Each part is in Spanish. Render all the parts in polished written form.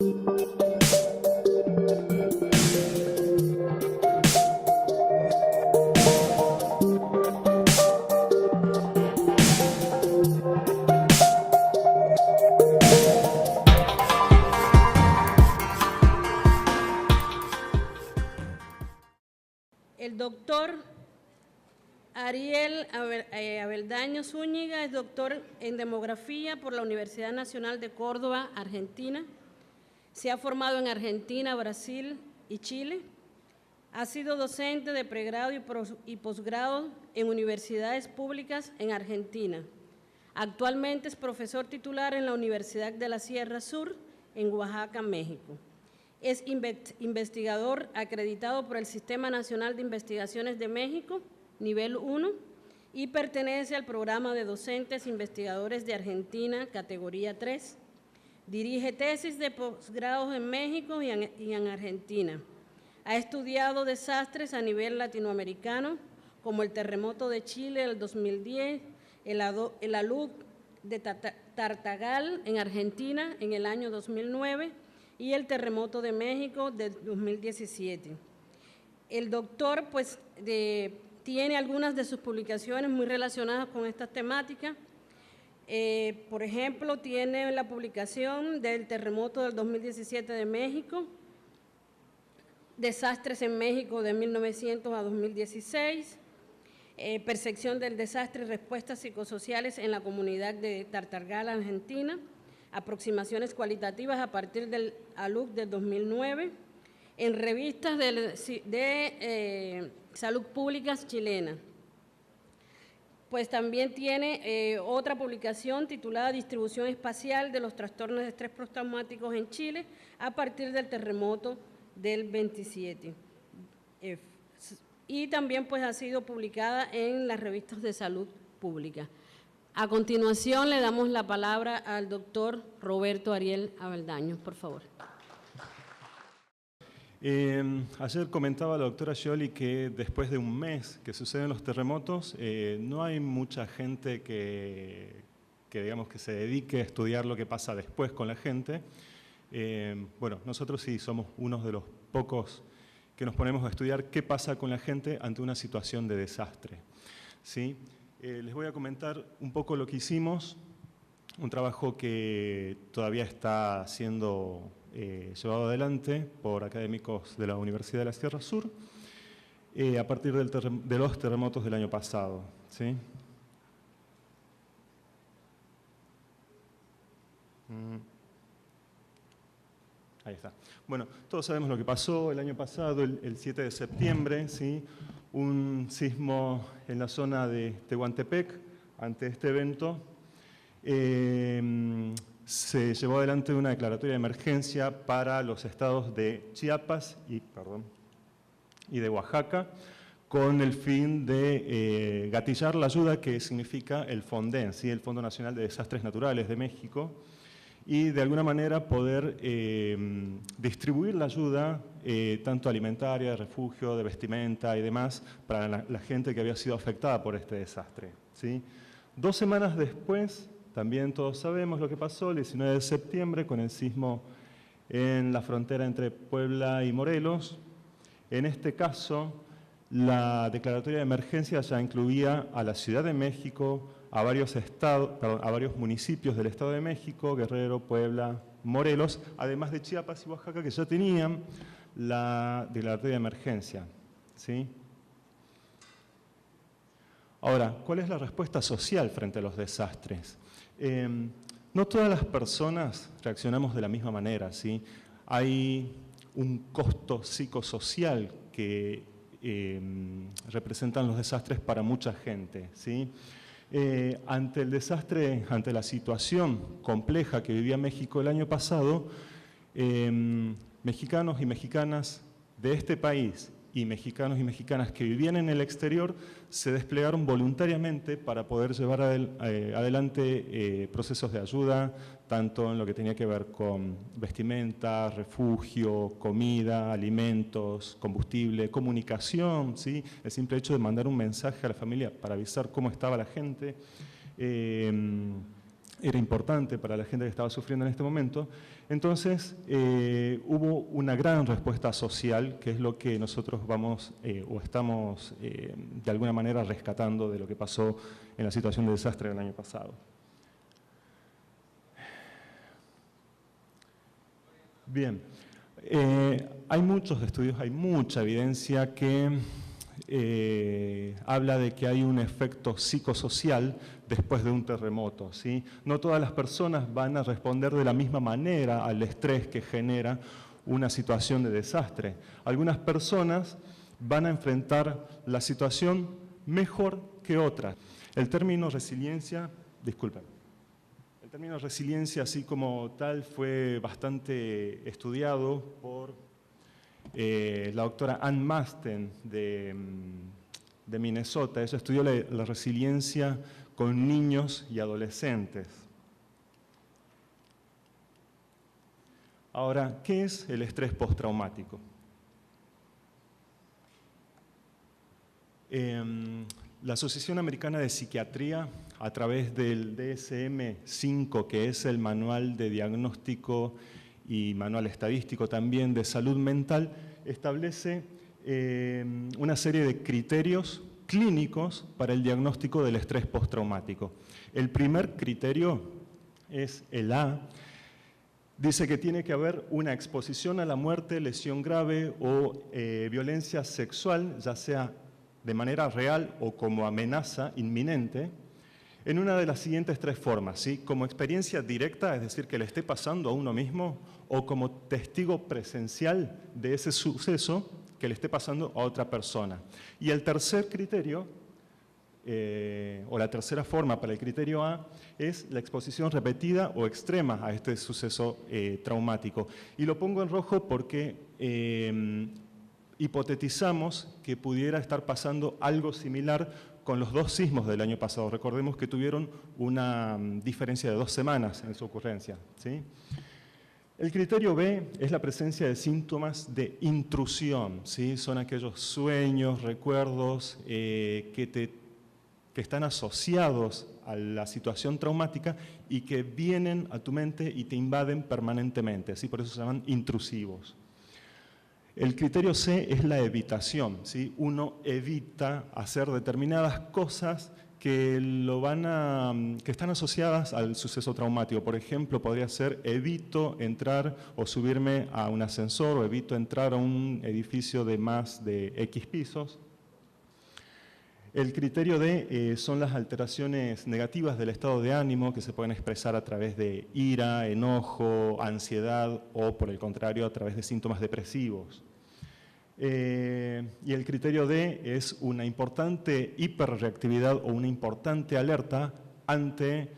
El doctor Ariel Aveldaño Zúñiga es doctor en demografía por la Universidad Nacional de Córdoba, Argentina. Se ha formado en Argentina, Brasil y Chile. Ha sido docente de pregrado y posgrado en universidades públicas en Argentina. Actualmente es profesor titular en la Universidad de la Sierra Sur, en Oaxaca, México. Es investigador acreditado por el Sistema Nacional de Investigaciones de México, nivel 1, y pertenece al programa de docentes investigadores de Argentina, categoría 3. Dirige tesis de posgrados en México y en Argentina. Ha estudiado desastres a nivel latinoamericano, como el terremoto de Chile del 2010, el alud de Tartagal en Argentina en el año 2009 y el terremoto de México de 2017. El doctor tiene algunas de sus publicaciones muy relacionadas con estas temáticas. Por ejemplo, tiene la publicación del terremoto del 2017 de México, Desastres en México de 1900 a 2016, Percepción del desastre y respuestas psicosociales en la comunidad de Tartagal, Argentina, Aproximaciones cualitativas a partir del alud del 2009, en revistas de salud públicas chilenas. Pues también tiene otra publicación titulada Distribución espacial de los trastornos de estrés postraumáticos en Chile a partir del terremoto del 27. Y también pues ha sido publicada en las revistas de salud pública. A continuación le damos la palabra al doctor Roberto Ariel Aveldaño, por favor. Ayer comentaba la doctora Scioli que después de un mes que suceden los terremotos, no hay mucha gente que digamos que se dedique a estudiar lo que pasa después con la gente. Bueno, nosotros sí somos unos de los pocos que nos ponemos a estudiar qué pasa con la gente ante una situación de desastre, ¿sí? Les voy a comentar un poco lo que hicimos, un trabajo que todavía está siendo llevado adelante por académicos de la Universidad de la Sierra Sur a partir de los terremotos del año pasado, ¿sí? Ahí está. Bueno, todos sabemos lo que pasó el año pasado, el 7 de septiembre, ¿sí? Un sismo en la zona de Tehuantepec. Ante este evento se llevó adelante una declaratoria de emergencia para los estados de Chiapas y de Oaxaca, con el fin de gatillar la ayuda que significa el FONDEN, ¿sí? El Fondo Nacional de Desastres Naturales de México, y de alguna manera poder distribuir la ayuda, tanto alimentaria, de refugio, de vestimenta y demás, para la gente que había sido afectada por este desastre, ¿sí? 2 semanas después, también todos sabemos lo que pasó, el 19 de septiembre, con el sismo en la frontera entre Puebla y Morelos. En este caso, la declaratoria de emergencia ya incluía a la Ciudad de México, a varios municipios del Estado de México, Guerrero, Puebla, Morelos, además de Chiapas y Oaxaca, que ya tenían la declaratoria de emergencia, ¿sí? Ahora, ¿cuál es la respuesta social frente a los desastres? No todas las personas reaccionamos de la misma manera, ¿sí? Hay un costo psicosocial que representan los desastres para mucha gente, ¿sí? Ante el desastre, ante la situación compleja que vivía México el año pasado, mexicanos y mexicanas de este país y mexicanos y mexicanas que vivían en el exterior se desplegaron voluntariamente para poder llevar adelante procesos de ayuda, tanto en lo que tenía que ver con vestimenta, refugio, comida, alimentos, combustible, comunicación, ¿sí? El simple hecho de mandar un mensaje a la familia para avisar cómo estaba la gente, era importante para la gente que estaba sufriendo en este momento. Entonces, hubo una gran respuesta social, que es lo que nosotros vamos o estamos de alguna manera rescatando de lo que pasó en la situación de desastre del año pasado. Bien, hay muchos estudios, hay mucha evidencia que habla de que hay un efecto psicosocial después de un terremoto, ¿sí? No todas las personas van a responder de la misma manera al estrés que genera una situación de desastre. Algunas personas van a enfrentar la situación mejor que otras. El término resiliencia, disculpen, el término resiliencia así como tal fue bastante estudiado por la doctora Ann Masten de Minnesota. Ella estudió la resiliencia con niños y adolescentes. Ahora, ¿qué es el estrés postraumático? La Asociación Americana de Psiquiatría, a través del DSM-5, que es el Manual de Diagnóstico y Manual Estadístico también de Salud Mental, establece una serie de criterios clínicos para el diagnóstico del estrés postraumático. El primer criterio es el A. Dice que tiene que haber una exposición a la muerte, lesión grave o violencia sexual, ya sea de manera real o como amenaza inminente, en una de las siguientes tres formas, ¿sí? Como experiencia directa, es decir, que le esté pasando a uno mismo, o como testigo presencial de ese suceso que le esté pasando a otra persona. Y el tercer criterio, o la tercera forma para el criterio A, es la exposición repetida o extrema a este suceso traumático. Y lo pongo en rojo porque hipotetizamos que pudiera estar pasando algo similar con los dos sismos del año pasado. Recordemos que tuvieron una diferencia de 2 semanas en su ocurrencia, ¿sí? El criterio B es la presencia de síntomas de intrusión, ¿sí? Son aquellos sueños, recuerdos que están asociados a la situación traumática y que vienen a tu mente y te invaden permanentemente, ¿sí? Por eso se llaman intrusivos. El criterio C es la evitación, ¿sí? Uno evita hacer determinadas cosas que están asociadas al suceso traumático. Por ejemplo, podría ser evito entrar o subirme a un ascensor o evito entrar a un edificio de más de X pisos. El criterio D son las alteraciones negativas del estado de ánimo que se pueden expresar a través de ira, enojo, ansiedad o, por el contrario, a través de síntomas depresivos. Y el criterio D es una importante hiperreactividad o una importante alerta ante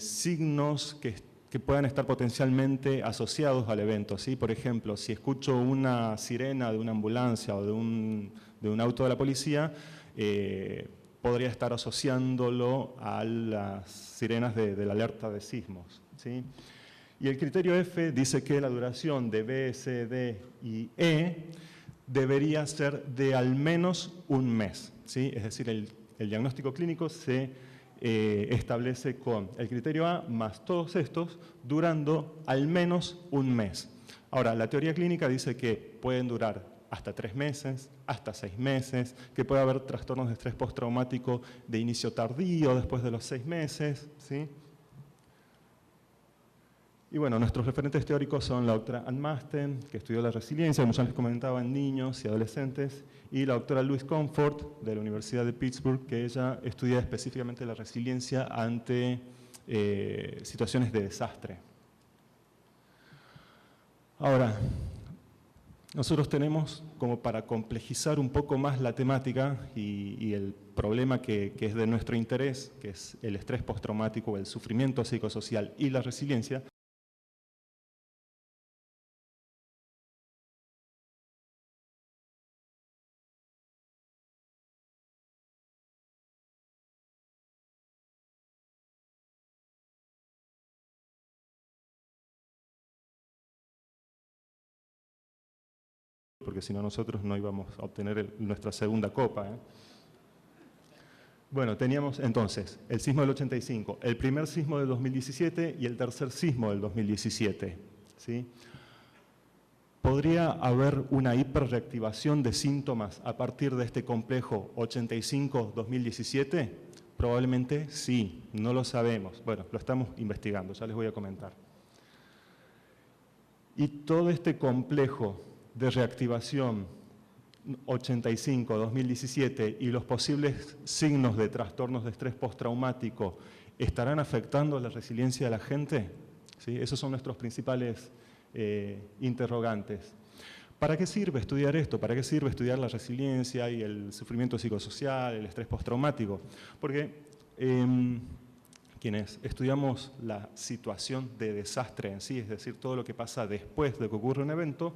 signos que puedan estar potencialmente asociados al evento, ¿sí? Por ejemplo, si escucho una sirena de una ambulancia o de un auto de la policía, podría estar asociándolo a las sirenas de la alerta de sismos, ¿sí? Y el criterio F dice que la duración de B, C, D y E debería ser de al menos un mes, ¿sí? Es decir, el diagnóstico clínico se establece con el criterio A más todos estos durando al menos un mes. Ahora, la teoría clínica dice que pueden durar hasta 3 meses, hasta 6 meses, que puede haber trastornos de estrés postraumático de inicio tardío después de los 6 meses, ¿sí? Y bueno, nuestros referentes teóricos son la doctora Ann Masten, que estudió la resiliencia, como ya les comentaba, en niños y adolescentes, y la doctora Louise Comfort, de la Universidad de Pittsburgh, que ella estudia específicamente la resiliencia ante situaciones de desastre. Ahora, nosotros tenemos, como para complejizar un poco más la temática y el problema que es de nuestro interés, que es el estrés postraumático, el sufrimiento psicosocial y la resiliencia, porque si no nosotros no íbamos a obtener nuestra segunda copa, ¿eh? Bueno, teníamos entonces el sismo del 85, el primer sismo del 2017 y el tercer sismo del 2017. ¿Sí? ¿Podría haber una hiperreactivación de síntomas a partir de este complejo 85-2017? Probablemente sí, no lo sabemos. Bueno, lo estamos investigando, ya les voy a comentar. Y todo este complejo de reactivación 85-2017 y los posibles signos de trastornos de estrés postraumático estarán afectando la resiliencia de la gente? ¿Sí? Esos son nuestros principales interrogantes. ¿Para qué sirve estudiar esto? ¿Para qué sirve estudiar la resiliencia y el sufrimiento psicosocial, el estrés postraumático? Porque quienes estudiamos la situación de desastre en sí, es decir, todo lo que pasa después de que ocurre un evento,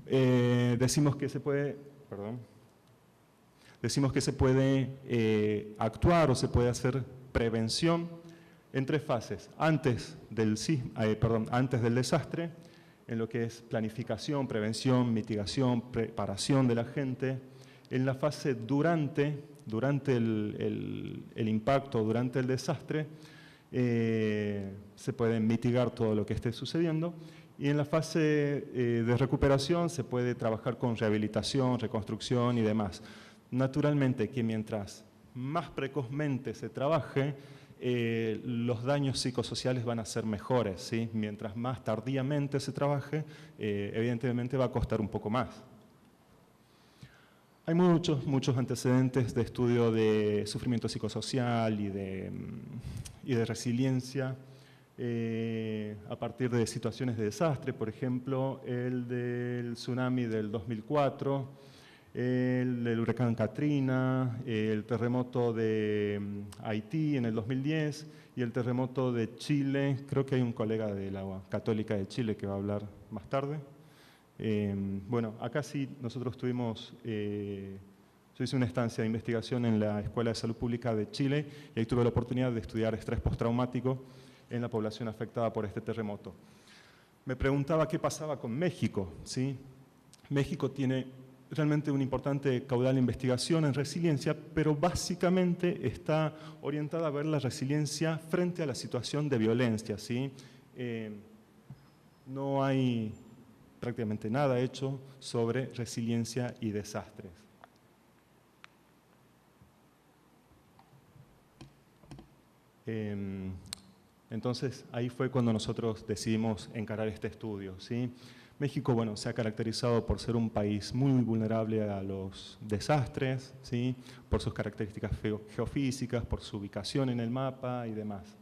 decimos que se puede actuar o se puede hacer prevención en tres fases. Antes del desastre, en lo que es planificación, prevención, mitigación, preparación de la gente. En la fase durante el impacto, durante el desastre, se puede mitigar todo lo que esté sucediendo. Y en la fase de recuperación se puede trabajar con rehabilitación, reconstrucción y demás. Naturalmente que mientras más precozmente se trabaje, los daños psicosociales van a ser mejores, ¿sí? Mientras más tardíamente se trabaje, evidentemente va a costar un poco más. Hay muchos antecedentes de estudio de sufrimiento psicosocial y de resiliencia a partir de situaciones de desastre, por ejemplo, el del tsunami del 2004, el del huracán Katrina, el terremoto de Haití en el 2010 y el terremoto de Chile. Creo que hay un colega de la Católica de Chile que va a hablar más tarde. Bueno, acá sí nosotros tuvimos, yo hice una estancia de investigación en la Escuela de Salud Pública de Chile y ahí tuve la oportunidad de estudiar estrés postraumático en la población afectada por este terremoto. Me preguntaba qué pasaba con México, ¿sí? México tiene realmente un importante caudal de investigación en resiliencia, pero básicamente está orientada a ver la resiliencia frente a la situación de violencia, ¿sí? No hay prácticamente nada hecho sobre resiliencia y desastres. Entonces, ahí fue cuando nosotros decidimos encarar este estudio, ¿sí? México, bueno, se ha caracterizado por ser un país muy vulnerable a los desastres, ¿sí? Por sus características geofísicas, por su ubicación en el mapa y demás.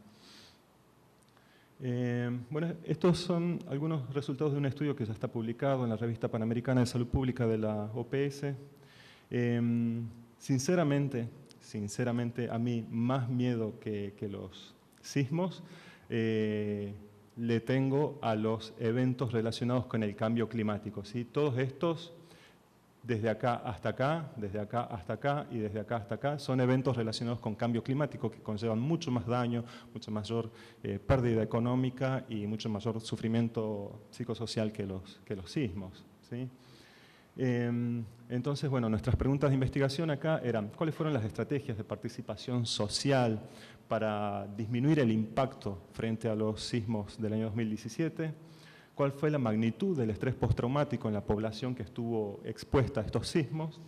Bueno, estos son algunos resultados de un estudio que ya está publicado en la Revista Panamericana de Salud Pública de la OPS. Sinceramente, a mí más miedo que los sismos le tengo a los eventos relacionados con el cambio climático, ¿sí? Todos estos, desde acá hasta acá, desde acá hasta acá y desde acá hasta acá, son eventos relacionados con cambio climático que conllevan mucho más daño, mucha mayor pérdida económica y mucho mayor sufrimiento psicosocial que los sismos, ¿sí? Entonces, bueno, nuestras preguntas de investigación acá eran: ¿cuáles fueron las estrategias de participación social para disminuir el impacto frente a los sismos del año 2017? ¿Cuál fue la magnitud del estrés postraumático en la población que estuvo expuesta a estos sismos?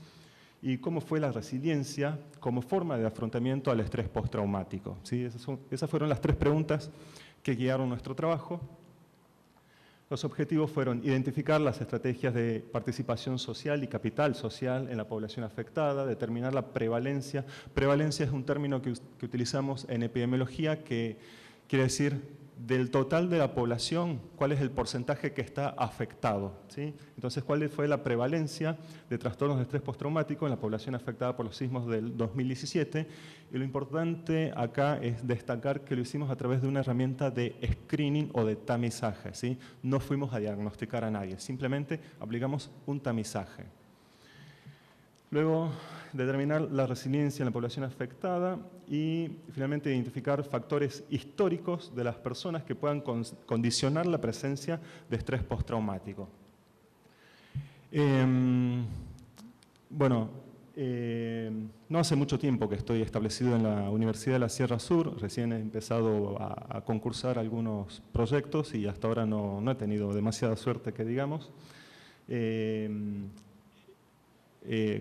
¿Y cómo fue la resiliencia como forma de afrontamiento al estrés postraumático? ¿Sí? Esas fueron las tres preguntas que guiaron nuestro trabajo. Los objetivos fueron identificar las estrategias de participación social y capital social en la población afectada, determinar la prevalencia. Prevalencia es un término que utilizamos en epidemiología que quiere decir del total de la población, cuál es el porcentaje que está afectado, ¿sí? Entonces, ¿cuál fue la prevalencia de trastornos de estrés postraumático en la población afectada por los sismos del 2017? Y lo importante acá es destacar que lo hicimos a través de una herramienta de screening o de tamizaje, ¿sí? No fuimos a diagnosticar a nadie, simplemente aplicamos un tamizaje. Luego, determinar la resiliencia en la población afectada y finalmente identificar factores históricos de las personas que puedan condicionar la presencia de estrés postraumático. Bueno, no hace mucho tiempo que estoy establecido en la Universidad de la Sierra Sur, recién he empezado a concursar algunos proyectos y hasta ahora no he tenido demasiada suerte, que digamos.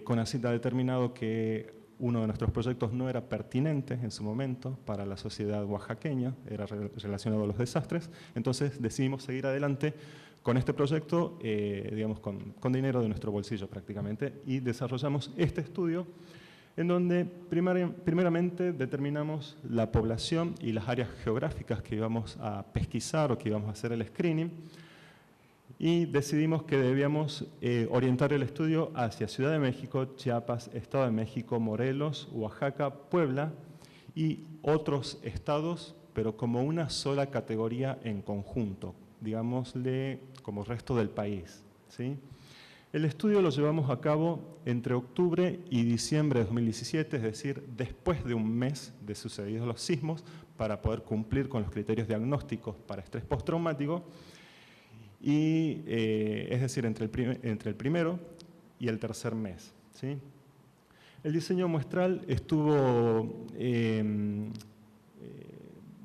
CONACYT ha determinado que uno de nuestros proyectos no era pertinente en su momento para la sociedad oaxaqueña, era relacionado a los desastres, entonces decidimos seguir adelante con este proyecto, digamos, con dinero de nuestro bolsillo prácticamente, y desarrollamos este estudio en donde primeramente determinamos la población y las áreas geográficas que íbamos a pesquisar o que íbamos a hacer el screening, y decidimos que debíamos orientar el estudio hacia Ciudad de México, Chiapas, Estado de México, Morelos, Oaxaca, Puebla y otros estados, pero como una sola categoría en conjunto, digámosle como resto del país, ¿sí? El estudio lo llevamos a cabo entre octubre y diciembre de 2017, es decir, después de un mes de sucedidos los sismos, para poder cumplir con los criterios diagnósticos para estrés postraumático, y es decir, entre el primero y el tercer mes, ¿sí? El diseño muestral estuvo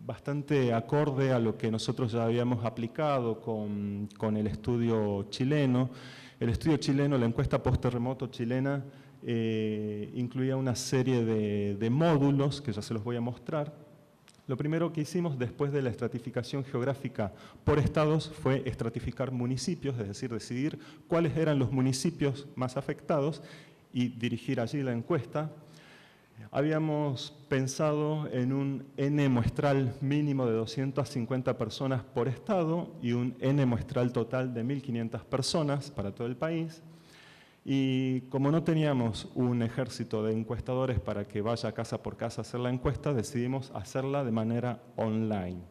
bastante acorde a lo que nosotros ya habíamos aplicado con el estudio chileno. El estudio chileno, la encuesta post-terremoto chilena, incluía una serie de módulos que ya se los voy a mostrar. Lo primero que hicimos después de la estratificación geográfica por estados fue estratificar municipios, es decir, decidir cuáles eran los municipios más afectados y dirigir allí la encuesta. Habíamos pensado en un N muestral mínimo de 250 personas por estado y un N muestral total de 1.500 personas para todo el país. Y como no teníamos un ejército de encuestadores para que vaya casa por casa a hacer la encuesta, decidimos hacerla de manera online.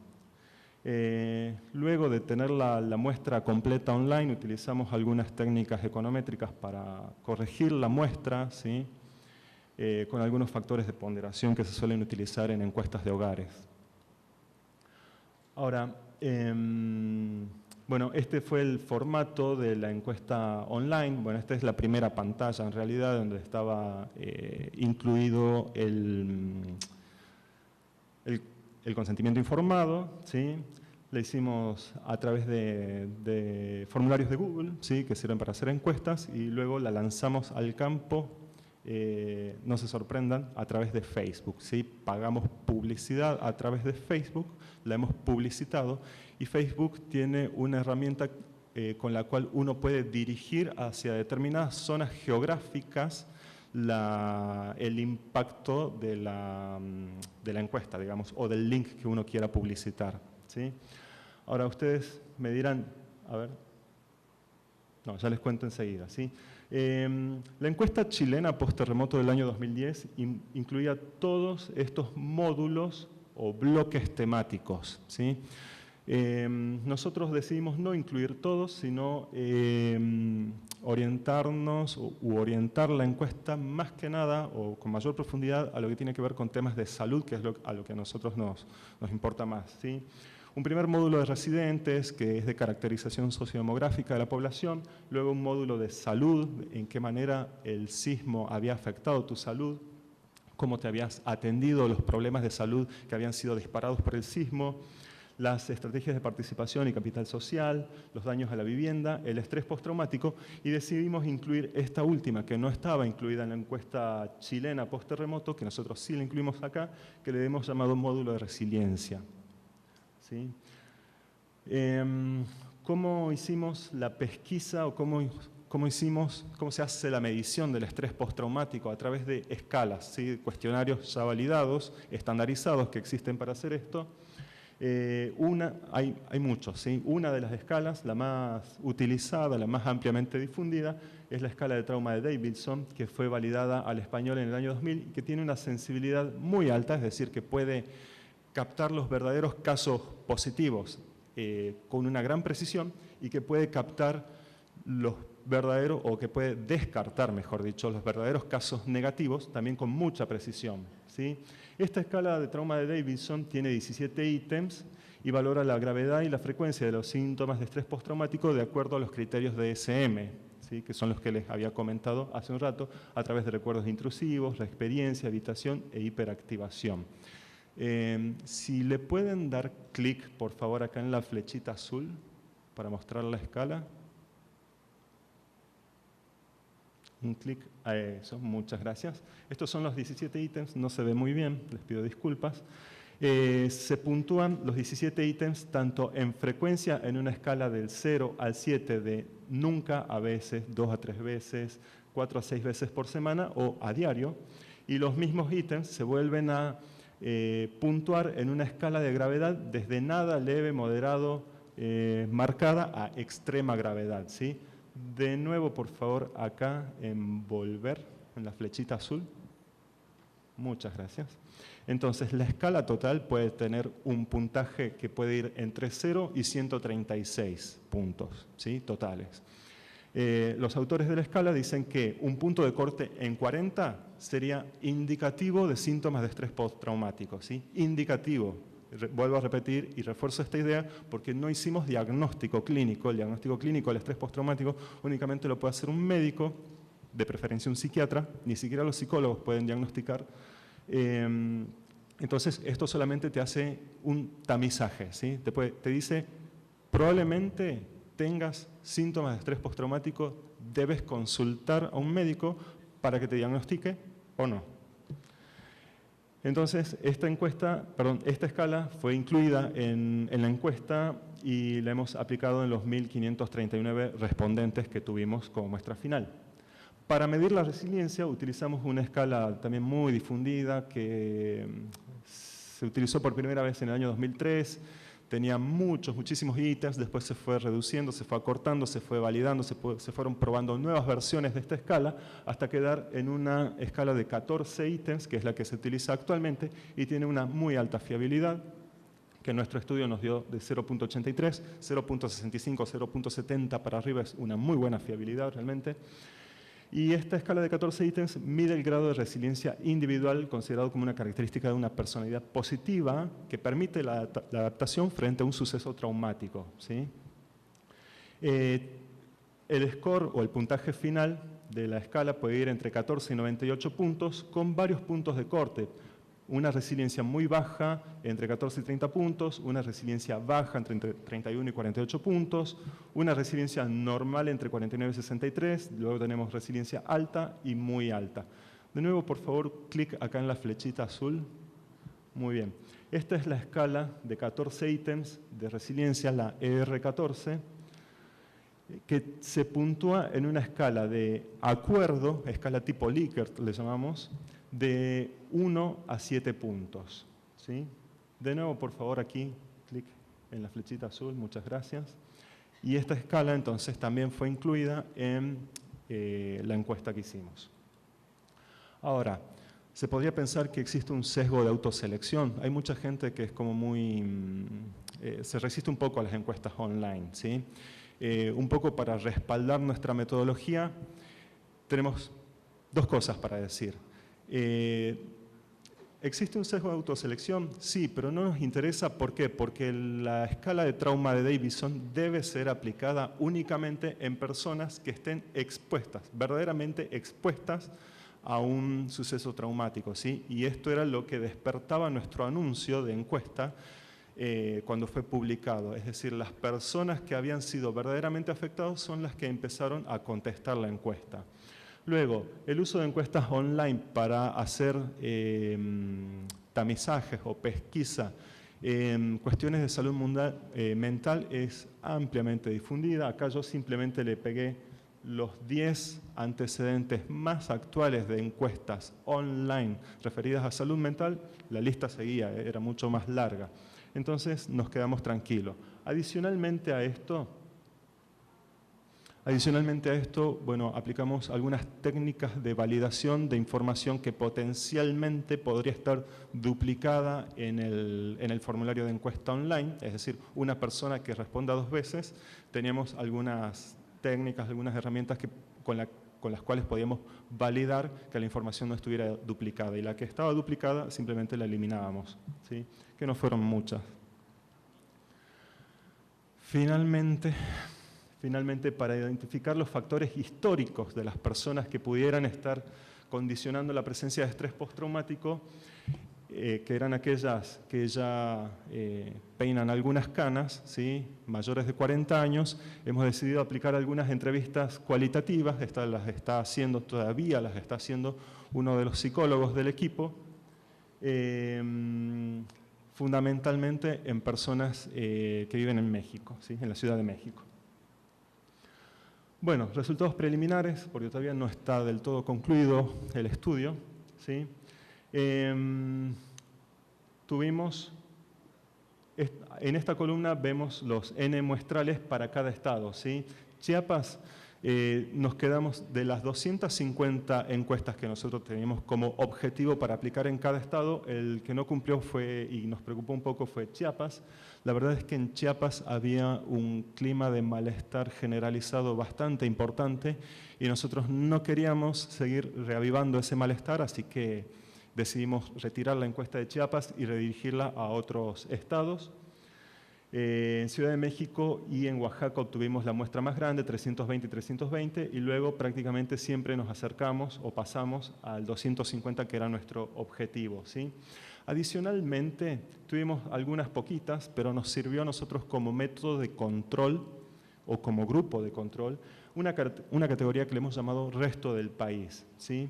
Luego de tener la muestra completa online, utilizamos algunas técnicas econométricas para corregir la muestra, ¿sí? Con algunos factores de ponderación que se suelen utilizar en encuestas de hogares. Ahora, bueno, este fue el formato de la encuesta online. Bueno, esta es la primera pantalla en realidad, donde estaba incluido el consentimiento informado, ¿sí? Le hicimos a través de formularios de Google, ¿sí? Que sirven para hacer encuestas, y luego la lanzamos al campo, no se sorprendan, a través de Facebook, ¿sí? Pagamos publicidad a través de Facebook, la hemos publicitado, y Facebook tiene una herramienta con la cual uno puede dirigir hacia determinadas zonas geográficas el impacto de la encuesta, digamos, o del link que uno quiera publicitar, ¿sí? Ahora ustedes me dirán, a ver, no, ya les cuento enseguida, ¿sí? La encuesta chilena post-terremoto del año 2010 incluía todos estos módulos o bloques temáticos, ¿sí? Nosotros decidimos no incluir todos, sino orientarnos u orientar la encuesta más que nada o con mayor profundidad a lo que tiene que ver con temas de salud, que es a lo que a nosotros nos importa más, ¿sí? Un primer módulo de residentes, que es de caracterización sociodemográfica de la población, luego un módulo de salud, en qué manera el sismo había afectado tu salud, cómo te habías atendido los problemas de salud que habían sido disparados por el sismo, las estrategias de participación y capital social, los daños a la vivienda, el estrés postraumático, y decidimos incluir esta última, que no estaba incluida en la encuesta chilena post-terremoto, que nosotros sí la incluimos acá, que le hemos llamado módulo de resiliencia, ¿sí? ¿Cómo hicimos la pesquisa o cómo se hace la medición del estrés postraumático? A través de escalas, ¿sí? Cuestionarios ya validados, estandarizados que existen para hacer esto. Hay muchos, ¿sí? Una de las escalas, la más utilizada, la más ampliamente difundida, es la escala de trauma de Davidson, que fue validada al español en el año 2000 y que tiene una sensibilidad muy alta, es decir, que puede captar los verdaderos casos positivos con una gran precisión y que puede captar los verdaderos, o que puede descartar, mejor dicho, los verdaderos casos negativos también con mucha precisión, ¿sí? Esta escala de trauma de Davidson tiene 17 ítems y valora la gravedad y la frecuencia de los síntomas de estrés postraumático de acuerdo a los criterios de DSM, ¿sí? Que son los que les había comentado hace un rato, a través de recuerdos intrusivos, reexperiencia, evitación e hiperactivación. Si le pueden dar clic, por favor, acá en la flechita azul para mostrar la escala. Un clic a eso, muchas gracias. Estos son los 17 ítems, no se ve muy bien, les pido disculpas. Se puntúan los 17 ítems tanto en frecuencia en una escala del 0 al 7 de nunca, a veces, 2 a 3 veces, 4 a 6 veces por semana o a diario. Y los mismos ítems se vuelven a puntuar en una escala de gravedad desde nada, leve, moderado, marcada a extrema gravedad, ¿sí? De nuevo, por favor, acá en volver, en la flechita azul. Muchas gracias. Entonces, la escala total puede tener un puntaje que puede ir entre 0 y 136 puntos, ¿sí? Totales. Los autores de la escala dicen que un punto de corte en 40 sería indicativo de síntomas de estrés postraumático, ¿sí? Indicativo. Vuelvo a repetir y refuerzo esta idea porque no hicimos diagnóstico clínico. El diagnóstico clínico del estrés postraumático únicamente lo puede hacer un médico, de preferencia un psiquiatra, ni siquiera los psicólogos pueden diagnosticar. Entonces, esto solamente te hace un tamizaje, ¿sí? Te dice, probablemente tengas síntomas de estrés postraumático, debes consultar a un médico para que te diagnostique o no. Entonces, esta escala fue incluida en la encuesta y la hemos aplicado en los 1.539 respondentes que tuvimos como muestra final. Para medir la resiliencia utilizamos una escala también muy difundida que se utilizó por primera vez en el año 2003, tenía muchísimos ítems, después se fue reduciendo, se fue acortando, se fue validando, se fueron probando nuevas versiones de esta escala hasta quedar en una escala de 14 ítems, que es la que se utiliza actualmente y tiene una muy alta fiabilidad, que nuestro estudio nos dio de 0.83, 0.65, 0.70 para arriba es una muy buena fiabilidad realmente. Y esta escala de 14 ítems mide el grado de resiliencia individual considerado como una característica de una personalidad positiva que permite la adaptación frente a un suceso traumático, ¿sí? El score o el puntaje final de la escala puede ir entre 14 y 98 puntos con varios puntos de corte. Una resiliencia muy baja entre 14 y 30 puntos, una resiliencia baja entre 31 y 48 puntos, una resiliencia normal entre 49 y 63, luego tenemos resiliencia alta y muy alta. De nuevo, por favor, clic acá en la flechita azul. Muy bien. Esta es la escala de 14 ítems de resiliencia, la ER14, que se puntúa en una escala de acuerdo, escala tipo Likert le llamamos, de 1 a 7 puntos, ¿sí? De nuevo, por favor, aquí, clic en la flechita azul, muchas gracias. Y esta escala, entonces, también fue incluida en la encuesta que hicimos. Ahora, se podría pensar que existe un sesgo de autoselección. Hay mucha gente que es como muy... se resiste un poco a las encuestas online, ¿sí? Un poco para respaldar nuestra metodología, tenemos dos cosas para decir. ¿Existe un sesgo de autoselección? Sí, pero no nos interesa. ¿Por qué? Porque la escala de trauma de Davidson debe ser aplicada únicamente en personas que estén expuestas, verdaderamente expuestas a un suceso traumático, ¿sí? Y esto era lo que despertaba nuestro anuncio de encuesta cuando fue publicado. Es decir, las personas que habían sido verdaderamente afectadas son las que empezaron a contestar la encuesta. Luego, el uso de encuestas online para hacer tamizajes o pesquisa en cuestiones de salud mental es ampliamente difundida. Acá yo simplemente le pegué los 10 antecedentes más actuales de encuestas online referidas a salud mental. La lista seguía, era mucho más larga. Entonces nos quedamos tranquilos. Adicionalmente a esto, bueno, aplicamos algunas técnicas de validación de información que potencialmente podría estar duplicada en el formulario de encuesta online, es decir, una persona que responda 2 veces, teníamos algunas técnicas, algunas herramientas con las cuales podíamos validar que la información no estuviera duplicada, y la que estaba duplicada simplemente la eliminábamos, ¿sí? Que no fueron muchas. Finalmente, finalmente para identificar los factores históricos de las personas que pudieran estar condicionando la presencia de estrés postraumático, que eran aquellas que ya peinan algunas canas, ¿sí? Mayores de 40 años. Hemos decidido aplicar algunas entrevistas cualitativas, estas las está haciendo uno de los psicólogos del equipo, fundamentalmente en personas que viven en México, ¿sí? En la Ciudad de México. Bueno, resultados preliminares, porque todavía no está del todo concluido el estudio, ¿sí? Tuvimos, en esta columna vemos los N muestrales para cada estado, ¿sí? Chiapas, nos quedamos de las 250 encuestas que nosotros teníamos como objetivo para aplicar en cada estado, el que no cumplió fue, y nos preocupó un poco, fue Chiapas. La verdad es que en Chiapas había un clima de malestar generalizado bastante importante y nosotros no queríamos seguir reavivando ese malestar, así que decidimos retirar la encuesta de Chiapas y redirigirla a otros estados. En Ciudad de México y en Oaxaca obtuvimos la muestra más grande, 320 y 320, y luego prácticamente siempre nos acercamos o pasamos al 250, que era nuestro objetivo, ¿sí? Adicionalmente, tuvimos algunas poquitas, pero nos sirvió a nosotros como método de control o como grupo de control, una categoría que le hemos llamado resto del país, ¿sí?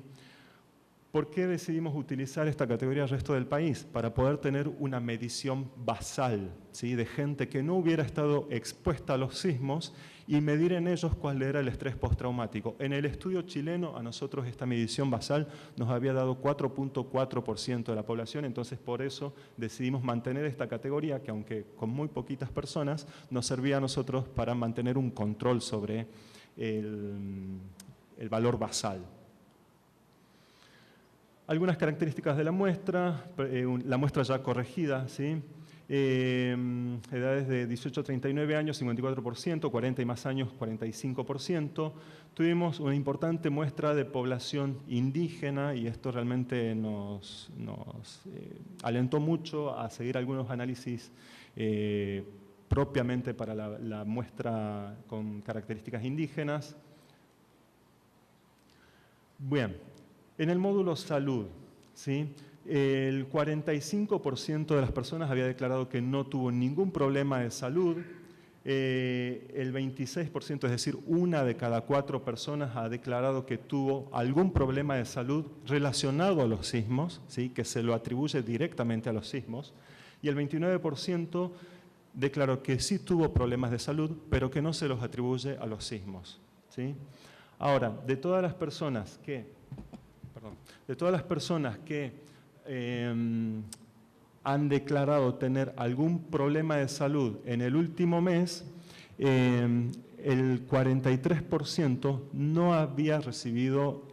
¿Por qué decidimos utilizar esta categoría resto del país? Para poder tener una medición basal, ¿sí? De gente que no hubiera estado expuesta a los sismos y medir en ellos cuál era el estrés postraumático. En el estudio chileno, a nosotros esta medición basal nos había dado 4.4% de la población, entonces por eso decidimos mantener esta categoría, que aunque con muy poquitas personas, nos servía a nosotros para mantener un control sobre el valor basal. Algunas características de la muestra ya corregida, ¿sí? Edades de 18 a 39 años, 54%, 40 y más años, 45%. Tuvimos una importante muestra de población indígena y esto realmente nos alentó mucho a seguir algunos análisis propiamente para la muestra con características indígenas. Bien. En el módulo salud, ¿sí? El 45% de las personas había declarado que no tuvo ningún problema de salud. El 26%, es decir, 1 de cada 4 personas ha declarado que tuvo algún problema de salud relacionado a los sismos, ¿sí? Que se lo atribuye directamente a los sismos. Y el 29% declaró que sí tuvo problemas de salud, pero que no se los atribuye a los sismos, ¿sí? Ahora, de todas las personas que han declarado tener algún problema de salud en el último mes, el 43% no había recibido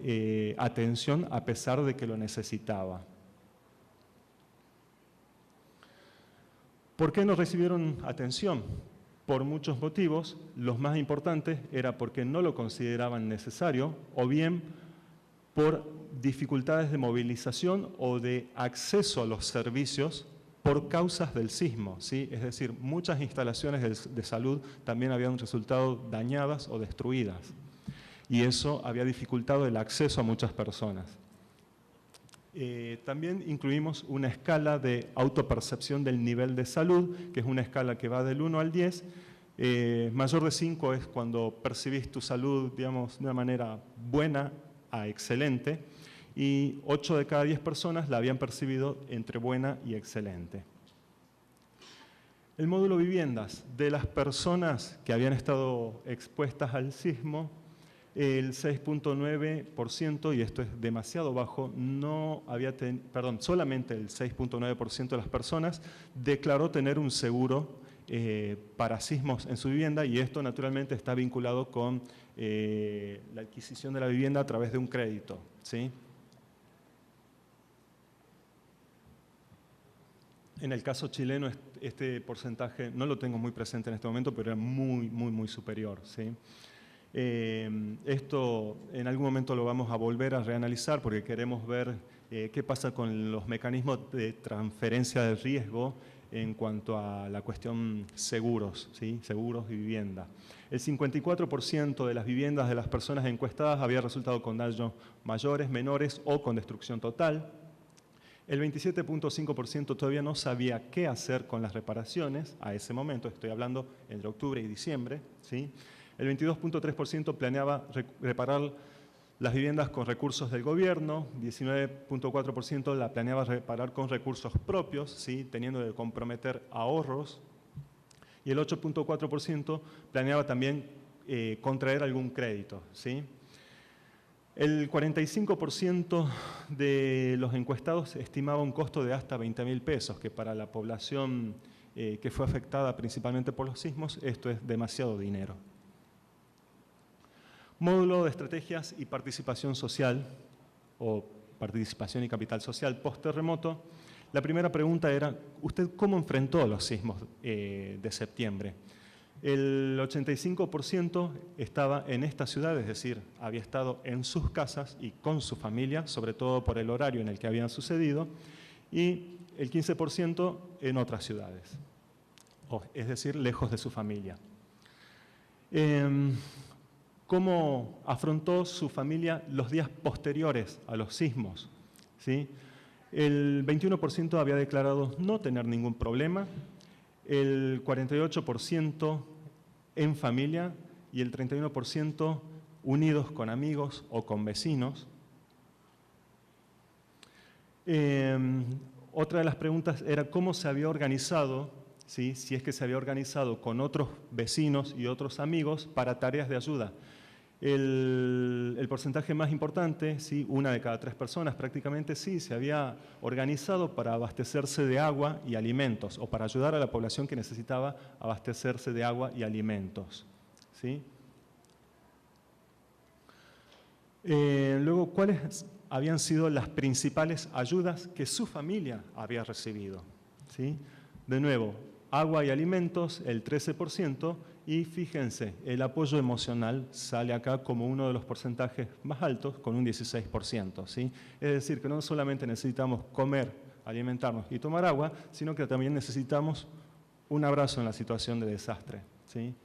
atención a pesar de que lo necesitaba. ¿Por qué no recibieron atención? Por muchos motivos. Los más importantes era porque no lo consideraban necesario o bien por dificultades de movilización o de acceso a los servicios por causas del sismo, ¿sí? Es decir, muchas instalaciones de salud también habían resultado dañadas o destruidas y eso había dificultado el acceso a muchas personas. También incluimos una escala de autopercepción del nivel de salud, que es una escala que va del 1 al 10. Mayor de 5 es cuando percibís tu salud, digamos, de una manera buena a excelente, y 8 de cada 10 personas la habían percibido entre buena y excelente. El módulo viviendas, de las personas que habían estado expuestas al sismo, el 6.9%, y esto es demasiado bajo, solamente el 6.9% de las personas declaró tener un seguro para sismos en su vivienda, y esto naturalmente está vinculado con la adquisición de la vivienda a través de un crédito, ¿sí? En el caso chileno, este porcentaje no lo tengo muy presente en este momento, pero era muy superior, ¿sí? Esto en algún momento lo vamos a volver a reanalizar porque queremos ver qué pasa con los mecanismos de transferencia de riesgo en cuanto a la cuestión seguros, ¿sí? Seguros y vivienda. El 54% de las viviendas de las personas encuestadas había resultado con daños mayores, menores o con destrucción total. El 27.5% todavía no sabía qué hacer con las reparaciones a ese momento, estoy hablando entre octubre y diciembre, ¿sí? El 22.3% planeaba reparar las viviendas con recursos del gobierno, 19.4% la planeaba reparar con recursos propios, ¿sí? Teniendo que comprometer ahorros, y el 8.4% planeaba también contraer algún crédito, ¿sí? El 45% de los encuestados estimaba un costo de hasta 20.000 pesos, que para la población que fue afectada principalmente por los sismos, esto es demasiado dinero. Módulo de estrategias y participación social, o participación y capital social post-terremoto. La primera pregunta era, ¿usted cómo enfrentó los sismos de septiembre? El 85% estaba en esta ciudad, es decir, había estado en sus casas y con su familia, sobre todo por el horario en el que habían sucedido, y el 15% en otras ciudades, es decir, lejos de su familia. ¿Cómo afrontó su familia los días posteriores a los sismos? ¿Sí? El 21% había declarado no tener ningún problema, el 48% en familia y el 31% unidos con amigos o con vecinos. Otra de las preguntas era cómo se había organizado, ¿sí? Si es que se había organizado con otros vecinos y otros amigos para tareas de ayuda. El porcentaje más importante, ¿sí? 1 de cada 3 personas prácticamente, sí, se había organizado para abastecerse de agua y alimentos, o para ayudar a la población que necesitaba abastecerse de agua y alimentos, ¿sí? Luego, ¿cuáles habían sido las principales ayudas que su familia había recibido? ¿Sí? De nuevo, agua y alimentos, el 13%, y fíjense, el apoyo emocional sale acá como uno de los porcentajes más altos, con un 16%. ¿Sí? Es decir, que no solamente necesitamos comer, alimentarnos y tomar agua, sino que también necesitamos un abrazo en la situación de desastre. ¿Sí?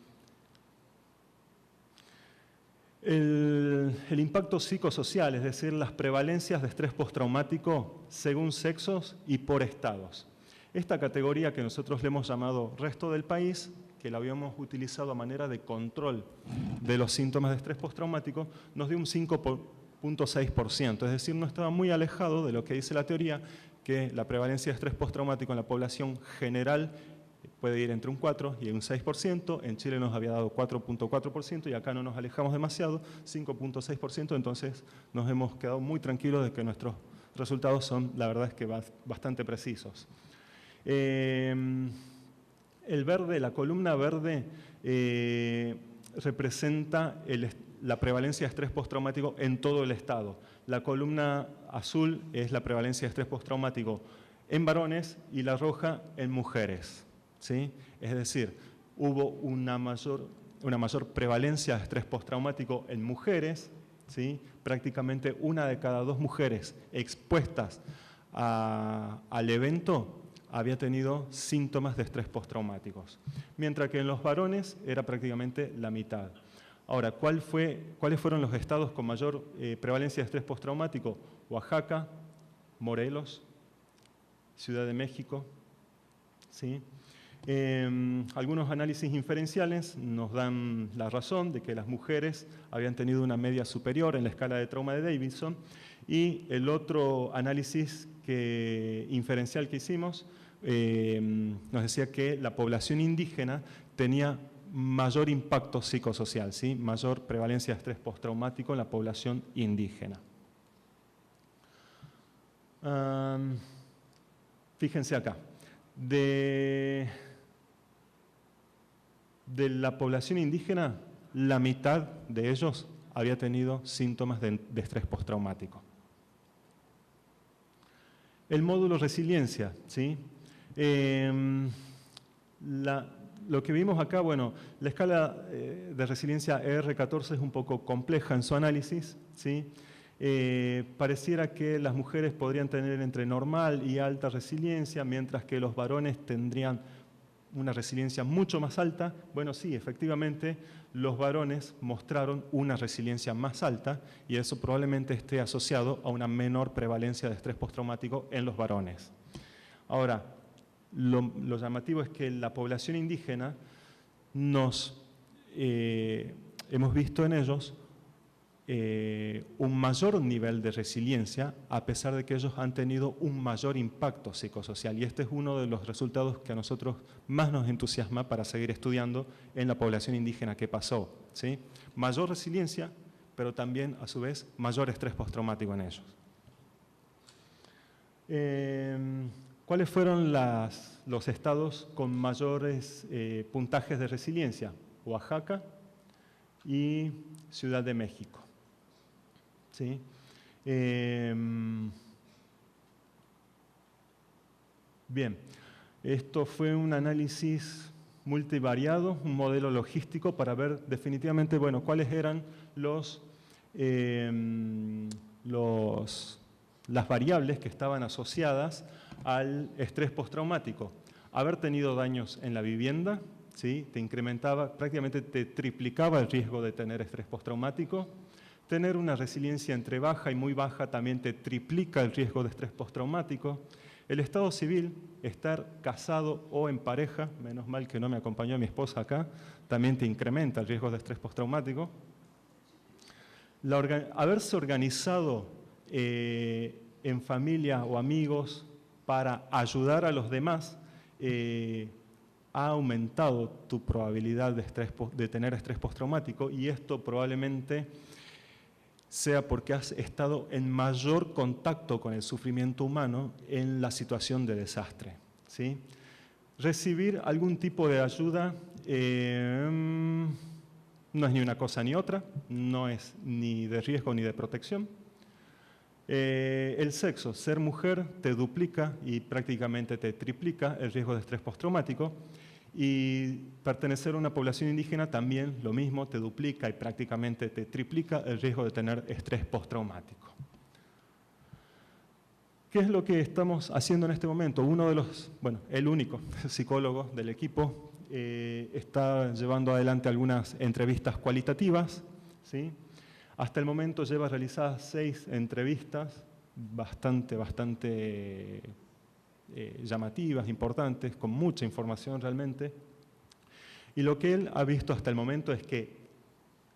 El impacto psicosocial, es decir, las prevalencias de estrés postraumático según sexos y por estados. Esta categoría que nosotros le hemos llamado resto del país, que la habíamos utilizado a manera de control de los síntomas de estrés postraumático, nos dio un 5.6%, es decir, no estaba muy alejado de lo que dice la teoría, que la prevalencia de estrés postraumático en la población general puede ir entre un 4 y un 6%, en Chile nos había dado 4.4% y acá no nos alejamos demasiado, 5.6%, entonces nos hemos quedado muy tranquilos de que nuestros resultados son, la verdad es que bastante precisos. El verde, la columna verde representa la prevalencia de estrés postraumático en todo el estado. La columna azul es la prevalencia de estrés postraumático en varones y la roja en mujeres. ¿Sí? Es decir, hubo una mayor prevalencia de estrés postraumático en mujeres, ¿sí? Prácticamente 1 de cada 2 mujeres expuestas al evento había tenido síntomas de estrés postraumáticos, mientras que en los varones era prácticamente la mitad. Ahora, ¿cuáles fueron los estados con mayor prevalencia de estrés postraumático? Oaxaca, Morelos, Ciudad de México, ¿sí? Algunos análisis inferenciales nos dan la razón de que las mujeres habían tenido una media superior en la escala de trauma de Davidson, y el otro análisis inferencial que hicimos nos decía que la población indígena tenía mayor impacto psicosocial, ¿sí? Mayor prevalencia de estrés postraumático en la población indígena. Fíjense acá, de la población indígena, la mitad de ellos había tenido síntomas de estrés postraumático. El módulo resiliencia, ¿sí? Lo que vimos acá, bueno, la escala de resiliencia ER14 es un poco compleja en su análisis, ¿sí? Pareciera que las mujeres podrían tener entre normal y alta resiliencia, mientras que los varones tendrían una resiliencia mucho más alta. Bueno, sí, efectivamente, los varones mostraron una resiliencia más alta y eso probablemente esté asociado a una menor prevalencia de estrés postraumático en los varones. Ahora, lo llamativo es que la población indígena hemos visto en ellos un mayor nivel de resiliencia, a pesar de que ellos han tenido un mayor impacto psicosocial. Y este es uno de los resultados que a nosotros más nos entusiasma para seguir estudiando en la población indígena que pasó, ¿sí? Mayor resiliencia, pero también, a su vez, mayor estrés postraumático en ellos. ¿Cuáles fueron los estados con mayores puntajes de resiliencia? Oaxaca y Ciudad de México. ¿Sí? Bien, esto fue un análisis multivariado, un modelo logístico para ver definitivamente, bueno, cuáles eran las variables que estaban asociadas al estrés postraumático. Haber tenido daños en la vivienda, ¿sí? Te incrementaba, prácticamente te triplicaba el riesgo de tener estrés postraumático. Tener una resiliencia entre baja y muy baja también te triplica el riesgo de estrés postraumático. El estado civil, estar casado o en pareja, menos mal que no me acompañó mi esposa acá, también te incrementa el riesgo de estrés postraumático. Haberse organizado en familia o amigos para ayudar a los demás ha aumentado tu probabilidad de tener estrés postraumático, y esto probablemente sea porque has estado en mayor contacto con el sufrimiento humano en la situación de desastre, ¿sí? Recibir algún tipo de ayuda no es ni una cosa ni otra, no es ni de riesgo ni de protección. El sexo, ser mujer, te duplica y prácticamente te triplica el riesgo de estrés postraumático. Y pertenecer a una población indígena también lo mismo, te duplica y prácticamente te triplica el riesgo de tener estrés postraumático. ¿Qué es lo que estamos haciendo en este momento? El único psicólogo del equipo está llevando adelante algunas entrevistas cualitativas, ¿sí? Hasta el momento lleva realizadas 6 entrevistas bastante llamativas, importantes, con mucha información realmente. Y lo que él ha visto hasta el momento es que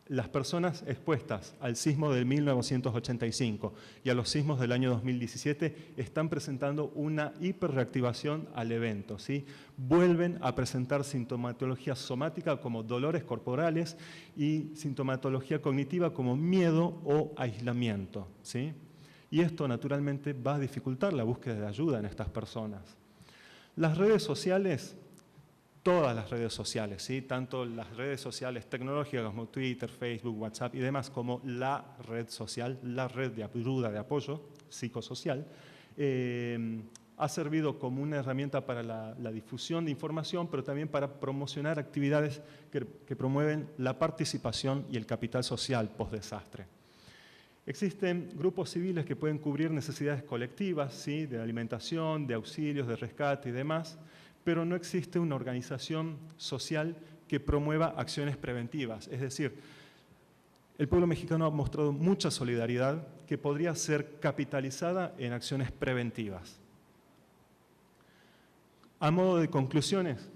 las personas expuestas al sismo de 1985 y a los sismos del año 2017 están presentando una hiperreactivación al evento, ¿sí? Vuelven a presentar sintomatología somática como dolores corporales y sintomatología cognitiva como miedo o aislamiento, ¿sí? Y esto naturalmente va a dificultar la búsqueda de ayuda en estas personas. Las redes sociales, todas las redes sociales, ¿sí? Tanto las redes sociales tecnológicas como Twitter, Facebook, WhatsApp y demás, como la red social, la red de ayuda, de apoyo psicosocial, ha servido como una herramienta para la difusión de información, pero también para promocionar actividades que promueven la participación y el capital social post-desastre. Existen grupos civiles que pueden cubrir necesidades colectivas, ¿sí? De alimentación, de auxilios, de rescate y demás, pero no existe una organización social que promueva acciones preventivas. Es decir, el pueblo mexicano ha mostrado mucha solidaridad que podría ser capitalizada en acciones preventivas. A modo de conclusiones,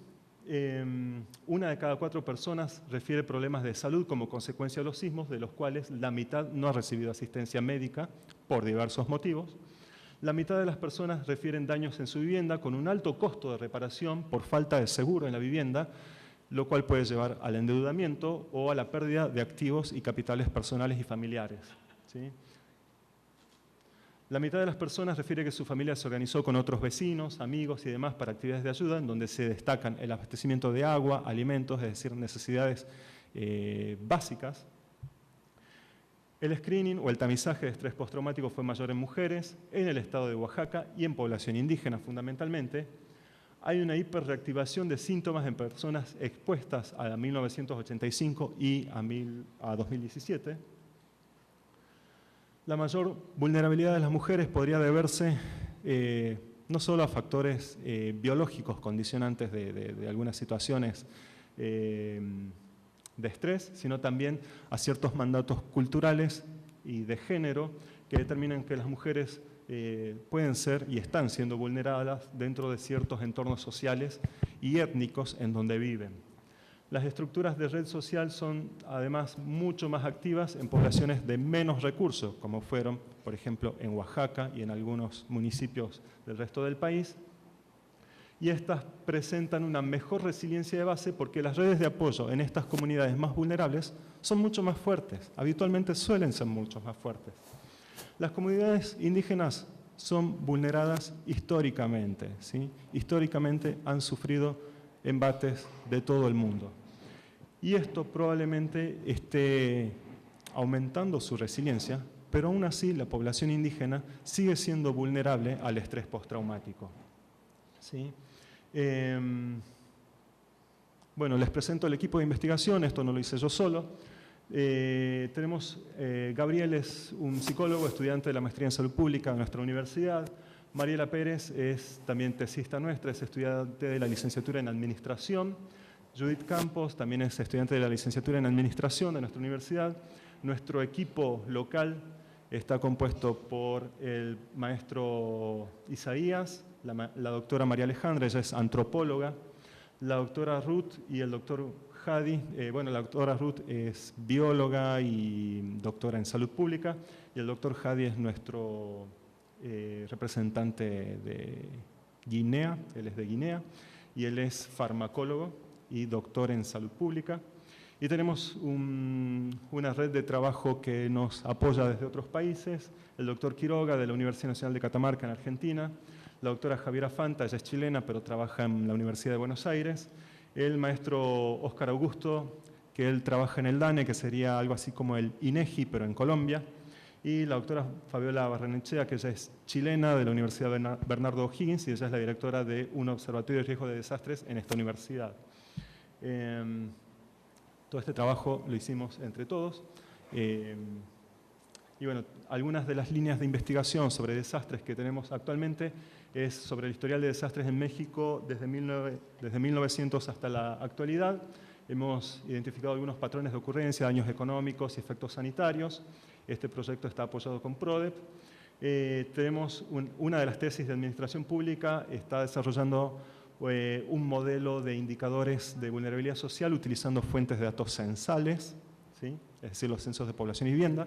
1 de cada 4 personas refiere problemas de salud como consecuencia de los sismos, de los cuales la mitad no ha recibido asistencia médica por diversos motivos. La mitad de las personas refieren daños en su vivienda con un alto costo de reparación por falta de seguro en la vivienda, lo cual puede llevar al endeudamiento o a la pérdida de activos y capitales personales y familiares, ¿sí? La mitad de las personas refiere que su familia se organizó con otros vecinos, amigos y demás para actividades de ayuda, en donde se destacan el abastecimiento de agua, alimentos, es decir, necesidades básicas. El screening o el tamizaje de estrés postraumático fue mayor en mujeres, en el estado de Oaxaca y en población indígena fundamentalmente. Hay una hiperreactivación de síntomas en personas expuestas a 1985 y a 2017. La mayor vulnerabilidad de las mujeres podría deberse no solo a factores biológicos condicionantes de algunas situaciones de estrés, sino también a ciertos mandatos culturales y de género que determinan que las mujeres pueden ser y están siendo vulneradas dentro de ciertos entornos sociales y étnicos en donde viven. Las estructuras de red social son además mucho más activas en poblaciones de menos recursos, como fueron, por ejemplo, en Oaxaca y en algunos municipios del resto del país. Y estas presentan una mejor resiliencia de base porque las redes de apoyo en estas comunidades más vulnerables son mucho más fuertes, habitualmente suelen ser mucho más fuertes. Las comunidades indígenas son vulneradas históricamente, ¿sí? Históricamente han sufrido embates de todo el mundo. Y esto probablemente esté aumentando su resiliencia, pero aún así la población indígena sigue siendo vulnerable al estrés postraumático. ¿Sí? Bueno, les presento el equipo de investigación, esto no lo hice yo solo. Tenemos, Gabriel es un psicólogo, estudiante de la maestría en salud pública de nuestra universidad. Mariela Pérez es también tesista nuestra, es estudiante de la licenciatura en administración. Judith Campos también es estudiante de la licenciatura en administración de nuestra universidad. Nuestro equipo local está compuesto por el maestro Isaías, la doctora María Alejandra, ella es antropóloga, la doctora Ruth y el doctor Jadi. Bueno, la doctora Ruth es bióloga y doctora en salud pública, y el doctor Jadi es nuestro representante de Guinea, él es de Guinea, y él es farmacólogo y doctor en salud pública. Y tenemos una red de trabajo que nos apoya desde otros países, el doctor Quiroga de la Universidad Nacional de Catamarca en Argentina, la doctora Javiera Fanta, ella es chilena pero trabaja en la Universidad de Buenos Aires, el maestro Óscar Augusto, que él trabaja en el DANE, que sería algo así como el INEGI, pero en Colombia, y la doctora Fabiola Barrenechea, que ella es chilena de la Universidad Bernardo O'Higgins, y ella es la directora de un observatorio de riesgo de desastres en esta universidad. Todo este trabajo lo hicimos entre todos. Y bueno, algunas de las líneas de investigación sobre desastres que tenemos actualmente es sobre el historial de desastres en México desde 1900 hasta la actualidad. Hemos identificado algunos patrones de ocurrencia, daños económicos y efectos sanitarios. Este proyecto está apoyado con PRODEP. Tenemos una de las tesis de administración pública, está desarrollando un modelo de indicadores de vulnerabilidad social utilizando fuentes de datos censales, ¿sí? Es decir, los censos de población y vivienda.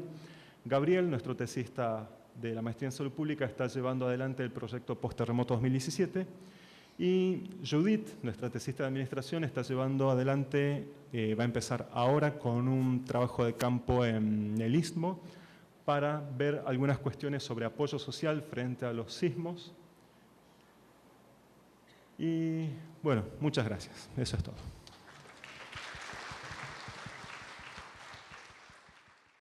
Gabriel, nuestro tesista de la maestría en salud pública, está llevando adelante el proyecto Post-Terremoto 2017. Y Judith, nuestra tesista de administración, está llevando adelante, va a empezar ahora con un trabajo de campo en el Istmo para ver algunas cuestiones sobre apoyo social frente a los sismos. Y bueno, muchas gracias. Eso es todo.